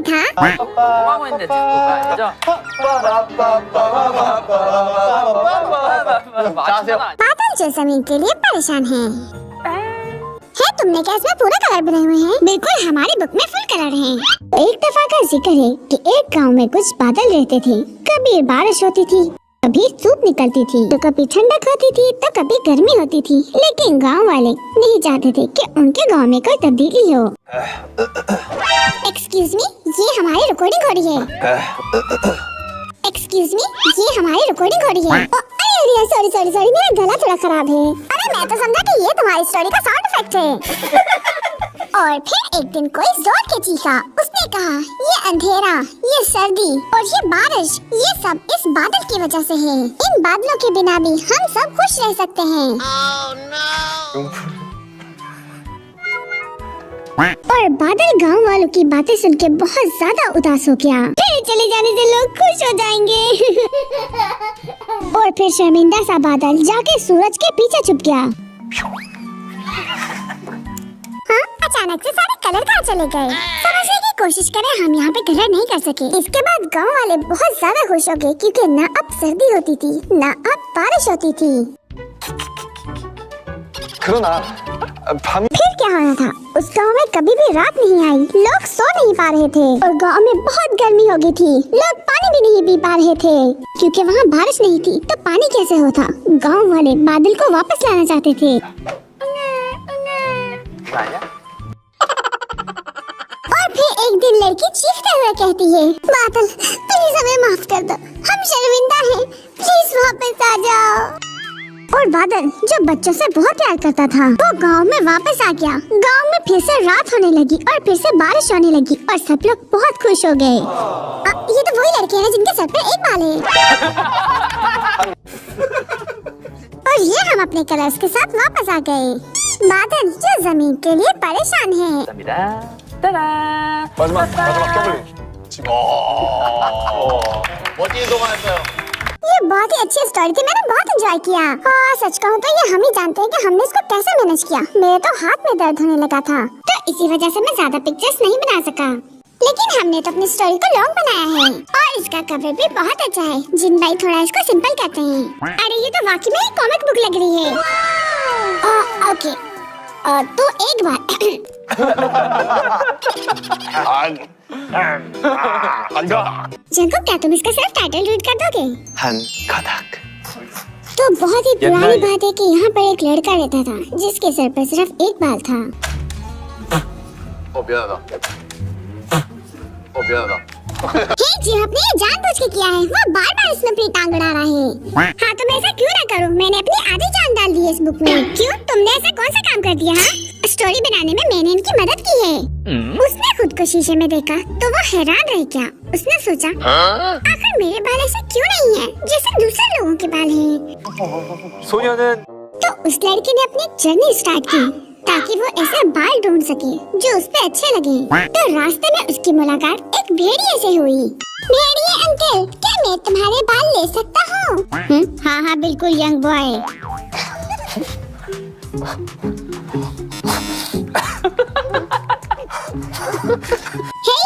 नहीं था। 고마워했는데 듣고가 아니죠? बादल जो जमीन के लिए परेशान है तुमने क्या इसमें पूरा कलर बनाए हुए हैं? बिल्कुल हमारी बुक में फुल कलर हैं। एक दफा का जिक्र है कि एक गांव में कुछ बादल रहते थे। कभी बारिश होती थी, कभी धूप निकलती थी, तो कभी ठंडक होती थी, तो कभी गर्मी होती थी। लेकिन गांव वाले नहीं चाहते थे कि उनके गांव में कोई तब्दीली हो। एक्सक्यूज मी, ये हमारी रिकॉर्डिंग हो रही है। एक्सक्यूज मी, ये हमारी रिकॉर्डिंग हो रही है। अरे सॉरी सॉरी सॉरी, मेरा गला थोड़ा खराब है। अरे मैं तो समझा कि ये तुम्हारी स्टोरी का साउंड इफेक्ट है। और फिर एक दिन कोई जोर के चीखा। उसने कहा, ये अंधेरा, ये सर्दी और ये बारिश, ये सब इस बादल की वजह से है। इन बादलों के बिना भी हम सब खुश रह सकते हैं। और बादल गांव वालों की बातें सुन के बहुत ज्यादा उदास हो गया। फिर चले जाने से लोग खुश हो जाएंगे। और फिर शर्मिंदा सा बादल जाके सूरज के पीछे छुप गया। हाँ, अचानक से सारे कलर कहाँ चले गए? समझने की कोशिश करें, हम यहाँ पे कलर नहीं कर सके। इसके बाद गांव वाले बहुत ज्यादा खुश हो गए क्योंकि न अब सर्दी होती थी, न अब बारिश होती थी। फिर क्या होना था? उस गांव में कभी भी रात नहीं आई। लोग सो नहीं पा रहे थे और गांव में बहुत गर्मी हो गई थी। लोग पानी भी नहीं पी पा रहे थे क्योंकि वहाँ बारिश नहीं थी। तो पानी कैसे होता? गांव वाले बादल को वापस लाना चाहते थे। और फिर एक दिन लड़की चीखते हुए कहती है, बादल प्लीज हमें माफ कर दो, हम शर्मिंदा हैं, प्लीज वापस आ जाओ। और बादल जो बच्चों से बहुत प्यार करता था वो गांव में वापस आ गया। गांव में फिर से रात होने लगी और फिर से बारिश होने लगी और सब लोग बहुत खुश हो गए। ये तो वही लड़के हैं जिनके सर पर एक बाल है। और ये हम अपने कलर्स के साथ वापस आ गए। बादल जो जमीन के लिए परेशान है। ये बहुत ही अच्छी स्टोरी थी, मैंने बहुत एंजॉय किया। और सच कहूँ तो ये हम ही जानते हैं कि हमने इसको कैसे मैनेज किया। मेरे तो हाथ में दर्द होने लगा था, तो इसी वजह से मैं ज्यादा पिक्चर्स नहीं बना सका। लेकिन हमने तो अपनी स्टोरी को लॉन्ग बनाया है और इसका कवर भी बहुत अच्छा है। जिन भाई थोड़ा इसको सिंपल कहते हैं। अरे ये तो वाकई में एक कॉमिक बुक लग रही है। ओके, तो एक बार जंको, क्या तुम इसका सिर्फ टाइटल रीड कर दोगे? तो बहुत ही पुरानी बात है कि यहाँ पर एक लड़का रहता था जिसके सर पर सिर्फ एक बाल था। जी आपने ये जानबूझ के किया है। वो बार-बार इसमें अपनी टांग अड़ा रहा है। हाँ, तो मैं ऐसा क्यों ना करूँ? मैंने अपनी आधी जान डाल दी है इस बुक में। क्यों, तुमने ऐसा कौन सा काम कर दिया? स्टोरी बनाने में मैंने इनकी मदद की है। उसने खुद को शीशे में देखा तो वो हैरान रह गया। उसने सोचा, आखिर मेरे बाल ऐसे क्यों नहीं है जैसे दूसरे लोगों के बाल हैं? तो उस लड़के ने अपनी जर्नी स्टार्ट की ताकि वो ऐसे बाल ढूंढ सके जो उस पे अच्छे लगे। तो रास्ते में उसकी मुलाकात एक भेड़िए से हुई। भेड़िए अंकल, क्या मैं तुम्हारे बाल ले सकता हूँ? हाँ हाँ बिल्कुल यंग बॉय।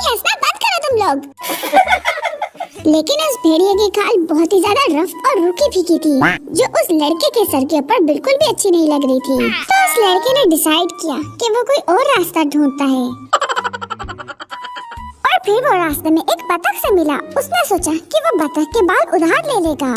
हंसना बंद करो तुम लोग। लेकिन उस भेड़िए की खाल बहुत ही ज्यादा रफ और रूखी फीकी थी जो उस लड़के के सर के ऊपर बिल्कुल भी अच्छी नहीं लग रही थी। तो उस लड़के ने डिसाइड किया कि वो कोई और रास्ता ढूंढता है। और फिर वो रास्ते में एक बतख से मिला। उसने सोचा कि वो बतख के बाल उधार ले लेगा।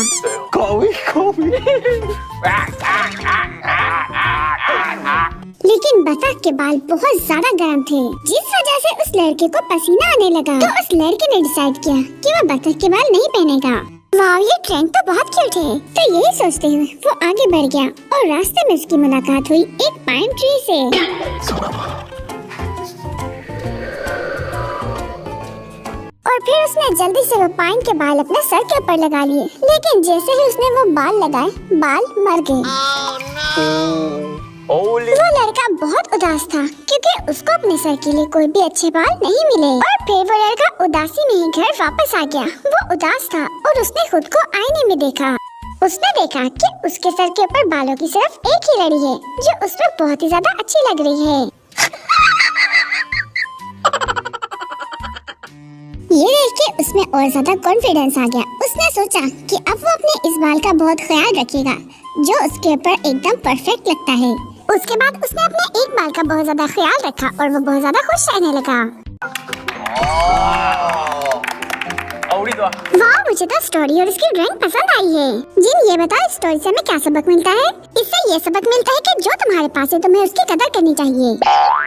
लेकिन बतख के बाल बहुत ज्यादा गर्म थे जिस वजह से उस लड़के को पसीना आने लगा। तो उस लड़के ने डिसाइड किया कि वो बतख के बाल नहीं पहनेगा। वाह, ये ट्रेंड तो बहुत क्यूट है। तो यही सोचते हुए वो आगे बढ़ गया और रास्ते में उसकी मुलाकात हुई एक पाइन ट्री से। और फिर उसने जल्दी से वो पाइन के बाल अपने सर के ऊपर लगा लिए। लेकिन जैसे ही उसने वो बाल लगाए, बाल मर गए। वो लड़का बहुत उदास था क्योंकि उसको अपने सर के लिए कोई भी अच्छे बाल नहीं मिले। और फिर वो लड़का उदासी में ही घर वापस आ गया। वो उदास था और उसने खुद को आईने में देखा। उसने देखा कि उसके सर के ऊपर बालों की सिर्फ एक ही लड़ी है जो उस पर बहुत ही ज्यादा अच्छी लग रही है। उसमें और ज्यादा कॉन्फिडेंस आ गया। उसने सोचा कि अब वो अपने इस बाल का बहुत ख्याल रखेगा जो उसके ऊपर एकदम परफेक्ट लगता है। उसके बाद उसने अपने एक बाल का बहुत ज्यादा ख्याल रखा और वो बहुत ज्यादा खुश रहने लगा। 우리도 와. वाह, मुझे तो स्टोरी और उसकी ड्राइंग पसंद आई है। जिन, ये बताओ इस स्टोरी से हमें क्या सबक मिलता है? इससे ये सबक मिलता है कि जो तुम्हारे पास है तुम्हें उसकी कदर करनी चाहिए।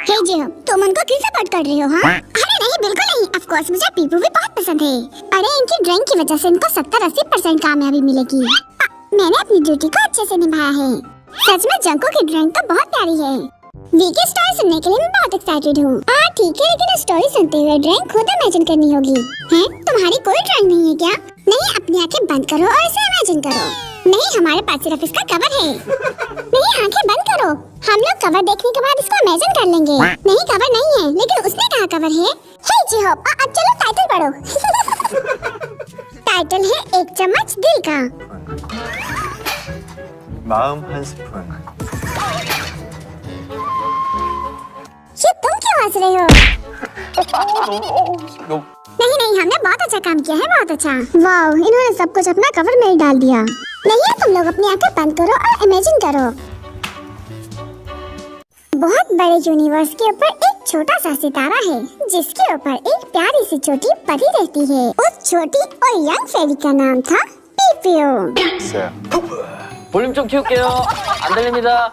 हे जी, तुम उनको क्यों सपोर्ट कर रहे हो? हाँ? अरे नहीं, बिल्कुल नहीं। ऑफ कोर्स मुझे पीपू भी बहुत पसंद है। अरे इनकी ड्राइंग की वजह से इनको 70-80% कामयाबी मिलेगी। मैंने अपनी ड्यूटी को अच्छे से निभाया है। सच में जंको की ड्राइंग तो बहुत प्यारी है। वीकी स्टोरी सुनने के लिए मैं बहुत एक्साइटेड हूँ। ठीक है, लेकिन स्टोरी सुनते हुए ड्राइंग खुद इमेजिन करनी होगी। हैं? तुम्हारी कोई ड्राइंग नहीं है क्या? नहीं, अपनी आंखें बंद करो और इसे इमेजिन करो। नहीं, हमारे पास सिर्फ इसका कवर है। नहीं, आंखें बंद करो। हम लोग कवर देखने के बाद इसको इमेजिन कर लेंगे। नहीं, कवर नहीं है, लेकिन उसने कहा कवर है। हे जी होप, अब चलो टाइटल पढ़ो। टाइटल है एक चम्मच दिल का। 마음 한 스푼. ये तुम क्यों हंस रहे हो? नहीं नहीं, हमने बहुत अच्छा काम किया है, बहुत अच्छा। वाह, इन्होंने सब कुछ अपना कवर में डाल दिया। नहीं, तुम लोग अपनी आंखें बंद करो और इमेजिन करो। बहुत बड़े यूनिवर्स के ऊपर एक छोटा सा सितारा है जिसके ऊपर एक प्यारी सी छोटी परी रहती है। उस छोटी और यंग फेरी का नाम था पीपियो। 있어요. 볼륨 좀 키울게요. 안 들립니다.